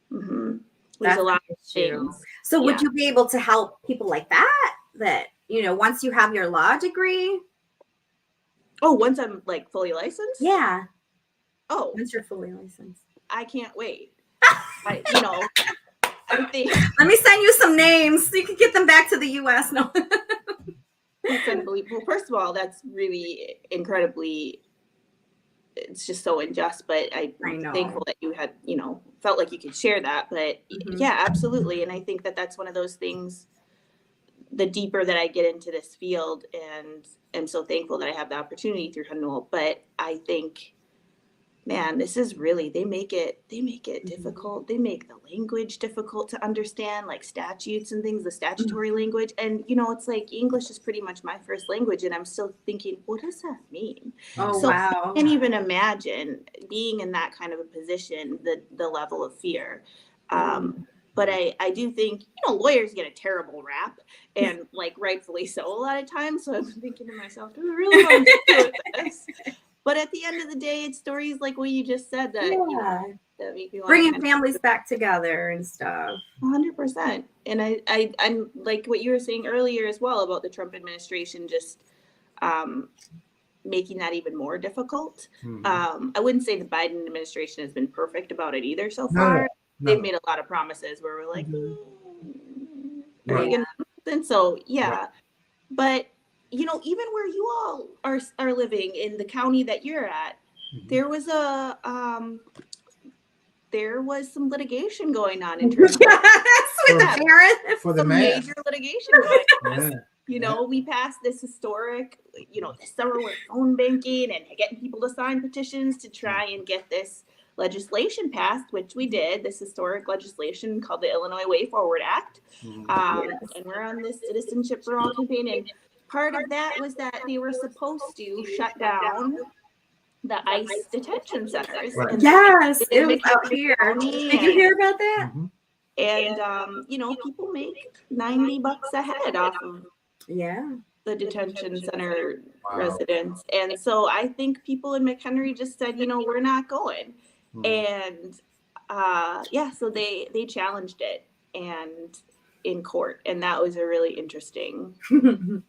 there's a lot of things. So would you be able to help people like that once you have your law degree? Oh, once I'm like fully licensed? Yeah. Oh, once you're fully licensed. I can't wait. I think. Let me send you some names so you can get them back to the U.S. No. It's unbelievable. First of all, that's really incredibly, it's just so unjust, but I'm thankful that you had, felt like you could share that. But yeah, absolutely. And I think that that's one of those things, the deeper that I get into this field, and I'm so thankful that I have the opportunity through Hanul. But I think, man, this is really, they make it difficult. They make the language difficult to understand, like statutes and things, the statutory language. And, it's like English is pretty much my first language. And I'm still thinking, what does that mean? Oh, so wow. I can't even imagine being in that kind of a position, the level of fear. But I do think, lawyers get a terrible rap, and like rightfully so a lot of times. So I'm thinking to myself, do we really want to do this? But at the end of the day, it's stories like what you just said that that make me bringing families back together and stuff. 100%. And I'm like what you were saying earlier as well about the Trump administration just making that even more difficult. I wouldn't say the Biden administration has been perfect about it either so far. They've made a lot of promises where we're like, and so but even where you all are living in the county that you're at, there was some litigation going on in terms of for the major litigation going on. We passed this historic, this summer with phone banking and getting people to sign petitions to try and get this legislation passed, which we did, this historic legislation called the Illinois Way Forward Act. And we're on this Citizenship for All campaign. And part of that was that they were supposed to shut down the ICE detention centers. Right. And Yes, they it was make out it here. county Did you hear about that? Mhm. And you know, people make $90 a head off of Yeah. the detention center Wow. residents. And so I think people in McHenry just said, you know, we're not going. Mhm. And yeah, so they challenged it and in court, and that was a really interesting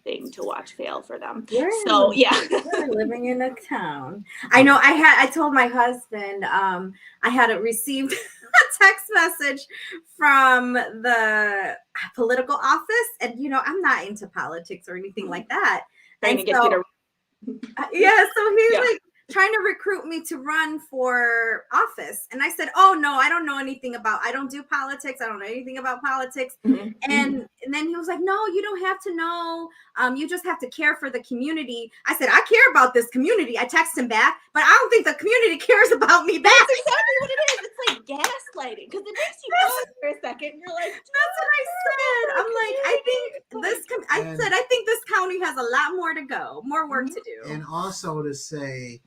thing to watch fail for them. Yeah. So yeah. We're living in a town. I know I told my husband I had received a text message from the political office, and you know, I'm not into politics or anything like that. Trying And to get you to yeah, so he's Yeah. like trying to recruit me to run for office. And I said, oh no, I don't know anything about, I don't do politics. I don't know anything about politics. Mhm. And then he was like, no, you don't have to know. You just have to care for the community. I said, I care about this community. I text him back, but I don't think the community cares about me back. That's exactly what it is. It's like gaslighting, because it makes you pause for a second. You're like, That's what I said. I'm like, I think I think this county has a lot more to go, more work to do. And also to say,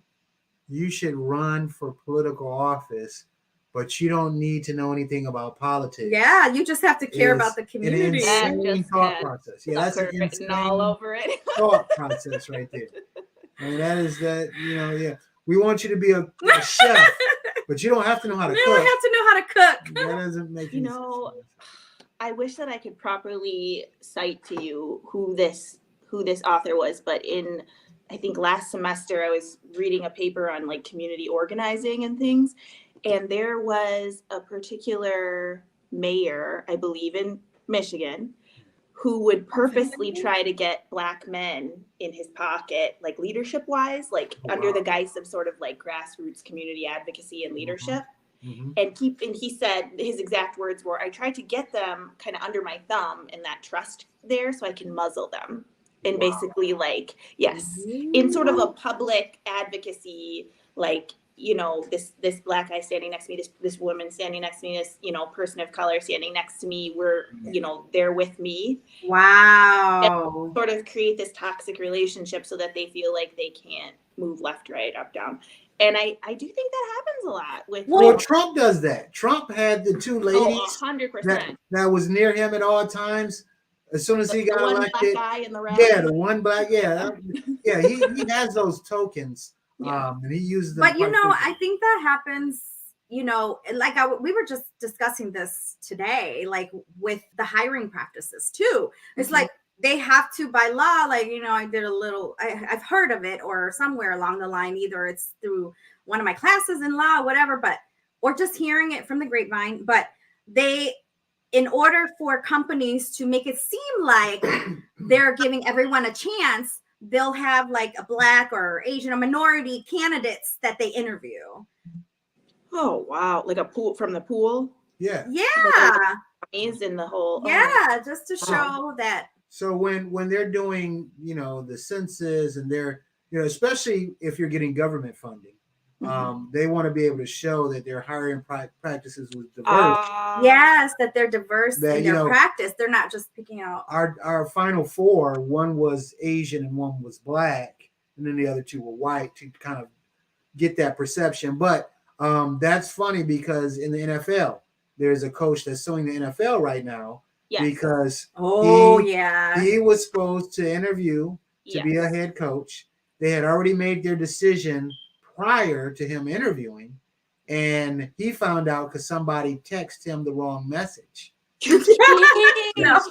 you should run for political office, but you don't need to know anything about politics. Yeah, you just have to care Is about the An community. insane Just thought had process. Yeah, that's an written insane all over it. thought process right there. I mean, that is that, you know, yeah. We want you to be a chef, but you don't have to know how to You cook. don't have to know how to cook. That doesn't make any You know, I wish that I could properly cite to you who this author was, but in, I think last semester I was reading a paper on like community organizing and things, and there was a particular mayor, I believe in Michigan, who would purposely try to get Black men in his pocket, like leadership wise, like under the guise of sort of like grassroots community advocacy and leadership. Mhm. And he said his exact words were, I tried to get them kind of under my thumb and that trust there so I can muzzle them. And basically like, yes, in sort of a public advocacy, like, you know, this Black guy standing next to me, this woman standing next to me, this, you know, person of color standing next to me, we're, you know, they're with me. Wow. And sort of create this toxic relationship so that they feel like they can't move left, right, up, down. And I do think that happens a lot with Well, Trump does that. Trump had the two ladies 100%. that was near him at all times. As soon as he got the one elected, Black guy in the red. yeah, the one black, yeah, he has those tokens, and he uses them. But you quite know, frequently. I think that happens, you know, like we were just discussing this today, like with the hiring practices too. It's like they have to, by law, like, you know, I've heard of it or somewhere along the line, either it's through one of my classes in law, whatever, or just hearing it from the grapevine, but in order for companies to make it seem like they're giving everyone a chance, they'll have like a Black or Asian or minority candidates that they interview. Oh, wow. Like a pool from the pool? Yeah. In the whole. Yeah, just to show that. So when they're doing, you know, the census and they're, you know, especially if you're getting government funding, they want to be able to show that their hiring practices was diverse. Yes, that they're diverse that, in their practice. They're not just picking out. Our final four, one was Asian and one was Black, and then the other two were white, to kind of get that perception. But that's funny because in the NFL, there's a coach that's suing the NFL right now because he was supposed to interview to be a head coach. They had already made their decision prior to him interviewing, and he found out because somebody texted him the wrong message. No.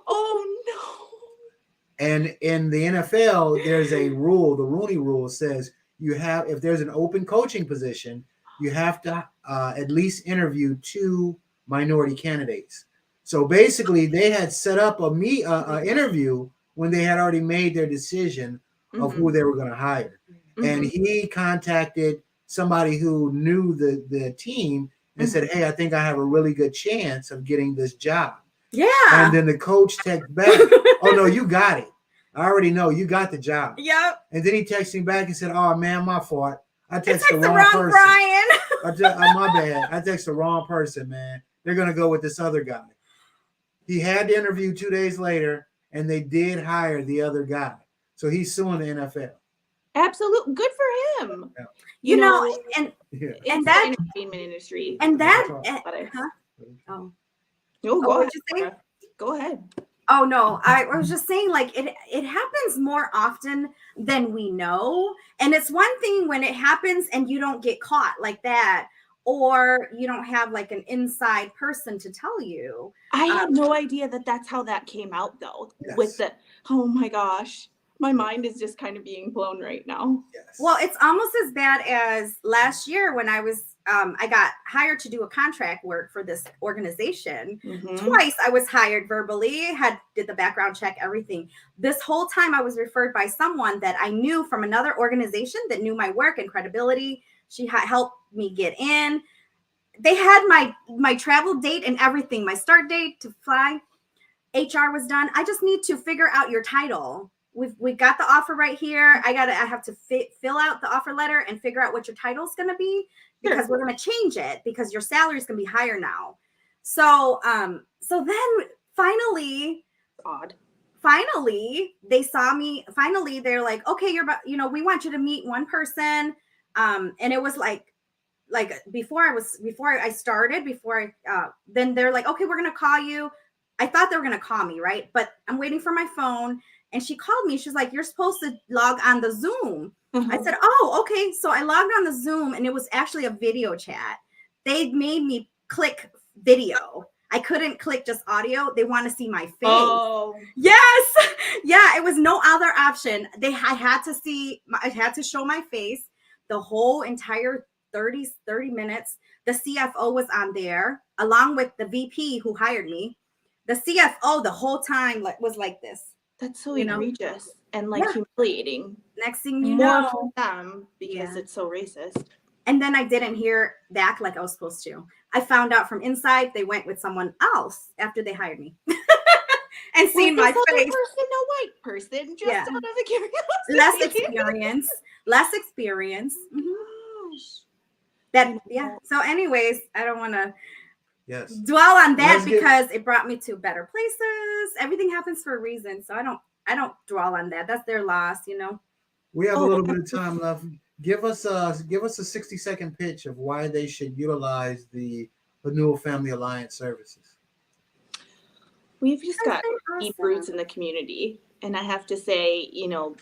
Oh no. And in the NFL, there's a rule, the Rooney Rule says if there's an open coaching position, you have to at least interview 2 minority candidates. So basically, they had set up a interview when they had already made their decision of who they were going to hire. And he contacted somebody who knew the team and said, hey, I think I have a really good chance of getting this job. Yeah. And then the coach texted back, oh, no, you got it. I already know you got the job. Yep. And then he texted me back and said, oh, man, my fault. I texted the wrong person. Brian. My bad. I text the wrong person, man. They're gonna go with this other guy. He had the interview 2 days later, and they did hire the other guy. So he's suing the NFL. Absolutely, good for him. Yeah. You know, and It's that the entertainment industry. and that but huh? Oh, No, go what'd you say? ahead. Go ahead. Oh no, I was just saying, like, it happens more often than we know. And it's one thing when it happens and you don't get caught like that, or you don't have like an inside person to tell you. I had no idea that that's how that came out, though. Yes. With the, oh my gosh, my mind is just kind of being blown right now. Yes. Well, it's almost as bad as last year when I got hired to do a contract work for this organization. Mhm. Twice I was hired verbally, did the background check, everything. This whole time I was referred by someone that I knew from another organization that knew my work and credibility. She helped me get in. They had my travel date and everything, my start date to fly. HR was done. I just need to figure out your title. We've got the offer right here. I have to fill out the offer letter and figure out what your title's going to be, because we're going to change it because your salary is going to be higher now. So then finally, Odd. Finally they saw me. Finally they're like, okay, we want you to meet one person. And it was like then they're like, okay, we're going to call you. I thought they were going to call me, right? But I'm waiting for my phone. And she called me. She's like, you're supposed to log on the Zoom. Mhm. I said, oh, okay. So I logged on the Zoom, and it was actually a video chat. They made me click video. I couldn't click just audio. They want to see my face. Oh, Yes. Yeah, it was no other option. I had to show my face the whole entire 30 minutes. The CFO was on there along with the VP who hired me. The CFO the whole time was like this. that's so You know? egregious and like humiliating. Next thing you More know, for them because Yeah. it's so racist. and then I didn't hear back like I was supposed to. I found out from inside they went with someone else after they hired me. And seeing my this other face. person, a white person, just Yeah. out of a curiosity. Less experience. Mhm. So anyways, I don't want to Yes. dwell on that Let's get- because it brought me to better places. Everything happens for a reason. So I don't dwell on that. That's their loss, We have a little bit of time left. Give us a 60-second pitch of why they should utilize the Hanul Family Alliance services. We've just got That's deep awesome. roots in the community. And I have to say,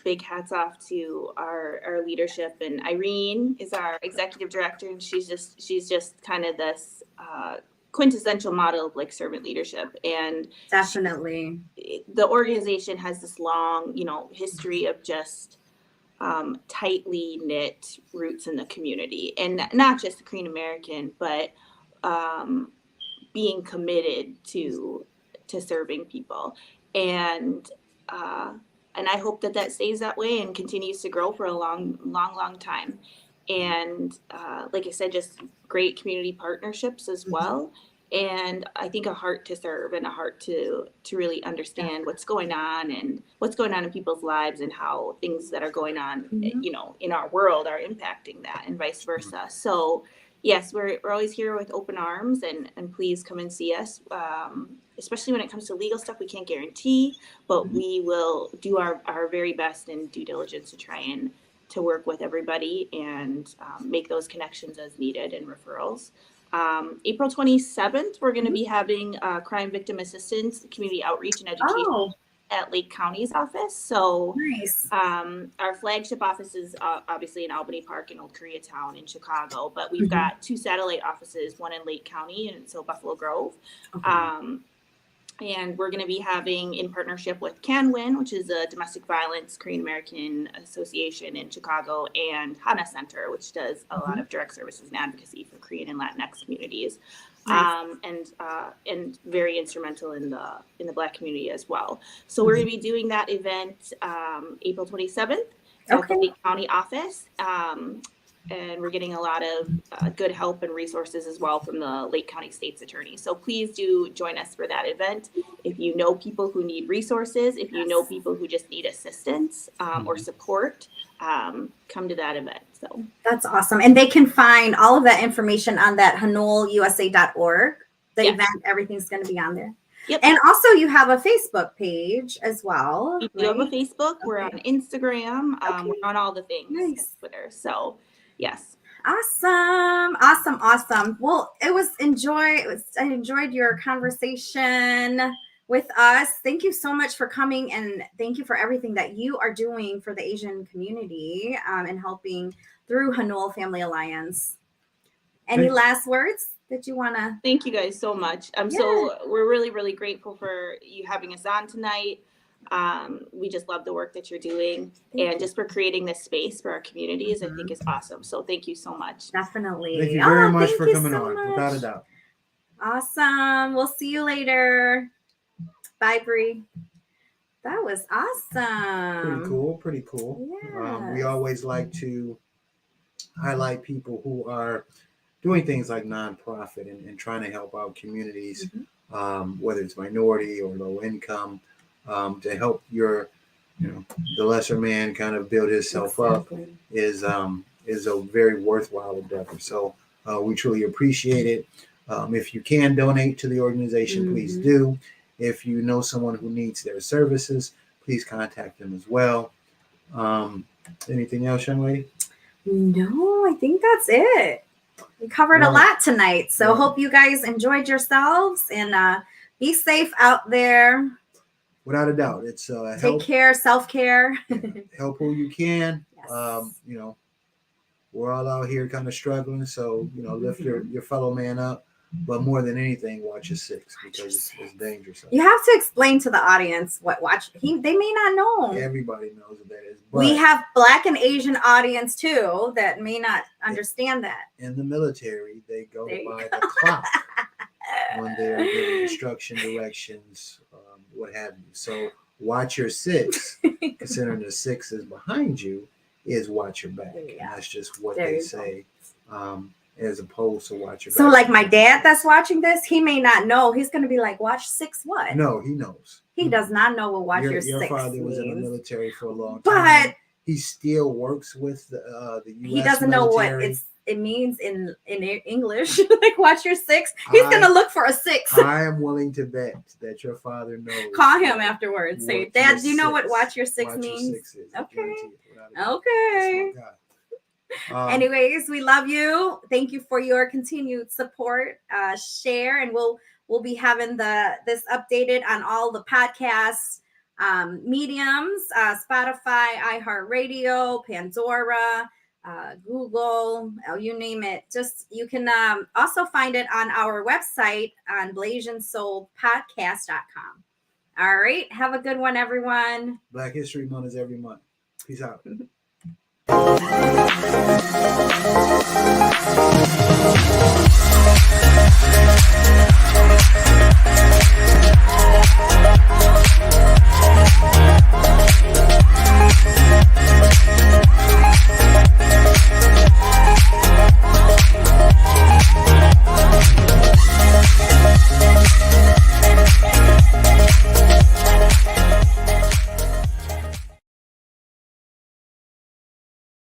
big hats off to our leadership. And Irene is our executive director, and she's just kind of this quintessential model of like servant leadership. And Definitely. the organization has this long, history of just tightly knit roots in the community, and not just the Korean American, but being committed to serving people. And I hope that stays that way and continues to grow for a long time. And like I said, just great community partnerships as well. And I think a heart to serve and a heart to really understand what's going on and what's going on in people's lives and how things that are going on, in our world are impacting that, and vice versa. So yes, we're always here with open arms, and please come and see us. Especially when it comes to legal stuff, we can't guarantee, but we will do our very best and due diligence to try and to work with everybody and make those connections as needed and referrals. April 27th, we're going to be having crime victim assistance, community outreach and education at Lake County's office. So Nice. our flagship office is obviously in Albany Park in Old Koreatown in Chicago, but we've got 2 satellite offices, one in Lake County and so Buffalo Grove. Okay. And we're going to be having, in partnership with CanWin, which is a domestic violence Korean American association in Chicago, and Hana Center, which does a lot of direct services and advocacy for Korean and Latinx communities, and very instrumental in the Black community as well. So we're going to be doing that event April 27th at the Lake County office. And we're getting a lot of good help and resources as well from the Lake County State's Attorney. So please do join us for that event. If you know people who need resources, if you know people who just need assistance or support, come to that event. So that's awesome. And they can find all of that information on that hanulusa.org. The Yes. event, everything's going to be on there. Yep. And also you have a Facebook page as well. We do have a right? Facebook. We're on Instagram. Okay. We're on all the things. Nice. Twitter. So yes. Awesome. Well, I enjoyed your conversation with us. Thank you so much for coming, and thank you for everything that you are doing for the Asian community and helping through Hanul Family Alliance. Any last words that you want to? Thank you guys so much. So we're really, really grateful for you having us on tonight. We just love the work that you're doing and just for creating this space for our communities. I think is awesome. So thank you so much. Definitely. Thank you very much thank for you coming so on, much. without a doubt. Awesome. We'll see you later. Bye, Bree. That was awesome. Pretty cool. Yes. We always like to highlight people who are doing things like nonprofit and trying to help out communities, whether it's minority or low income, to help the lesser man kind of build himself up is a very worthwhile endeavor. So we truly appreciate it. If you can donate to the organization, please do. If you know someone who needs their services, please contact them as well. Anything else, young lady? No, I think that's it. We covered a lot tonight. So hope you guys enjoyed yourselves and be safe out there. Without a doubt. It's take care, self-care. Help who you can. Yes. We're all out here kind of struggling. So, lift your fellow man up. But more than anything, watch your six because it's dangerous. You have to explain to the audience what they may not know. Everybody knows what that is. But we have Black and Asian audience too that may not understand that. In the military, they go by the clock when they're giving instruction, directions, what have you. So watch your six, considering the six is behind you, is watch your back. And that's just what they say. As opposed to watch your back. So like my dad that's watching this, he may not know. He's going to be like, watch six what? No, he knows. He does not know what watch your six Your father means. was in the military for a long time. But he still works with the U.S. He doesn't military. know what it means in English. Like watch your six. He's going to look for a six. I am willing to bet that your father knows. Call him afterwards. Say, Dad, do you know what watch your six means? Your six is. Okay. Anyways, we love you. Thank you for your continued support. Share, and we'll be having this updated on all the podcast mediums, Spotify, iHeartRadio, Pandora, Google, you name it. Just you can also find it on our website on BlasianSoulPodcast.com. All right, have a good one, everyone. Black History Month is every month. Peace out.